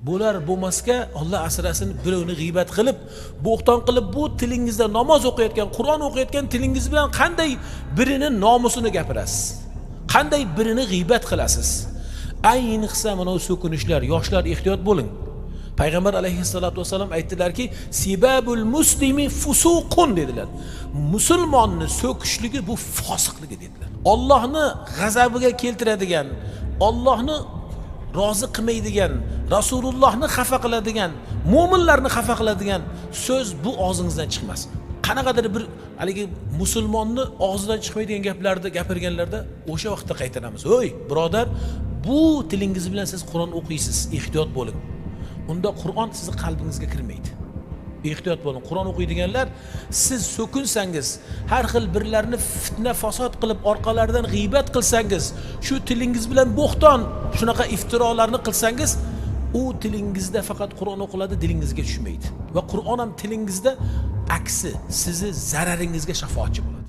Bular bo'lmasga Alloh asrasin, birovni g'iybat qilib, bo'xton qilib, bu tilingizda namoz o'qiyotgan, Qur'on o'qiyotgan tilingiz bilan qanday birini nomusini gapirasiz? Qanday birini g'iybat qilasiz? Ayniqsa mana so'kinishlar, yoshlar ehtiyot bo'ling. Payg'ambar alayhissalatu vasallam aytdilarki, "Sibabul muslimi fusuqun" dedilar. Musulmonni so'kishligi bu fosiqligi dedilar. Allohni g'azabiga keltiradigan, Allohni rozi qilmaydigan, Rasulullohni xafa qiladigan, mu'minlarni xafa qiladigan so'z bu og'zingizdan chiqmasin. Qanaqadir bir haligi musulmonni og'zidan chiqmaydigan gaplarni gapirganlarda o'sha vaqtda qaytaramiz. "O'y, birodar, bu tilingiz bilan siz Qur'on o'qiysiz, ehtiyot bo'ling. Unda Qur'on sizning qalbingizga kirmaydi. Ehtiyot bo'ling. Qur'on o'qiydiganlar, siz so'kinsangiz, har xil birlarni fitna fasod qilib orqalaridan g'iybat qilsangiz, shu tilingiz bilan bo'xton, shunaqa iftirolarni qilsangiz, u tilingizda faqat Qur'on o'qiladi, dilingizga tushmaydi. Va Qur'on ham tilingizda aksi, sizni zararingizga shafoatchi bo'ladi.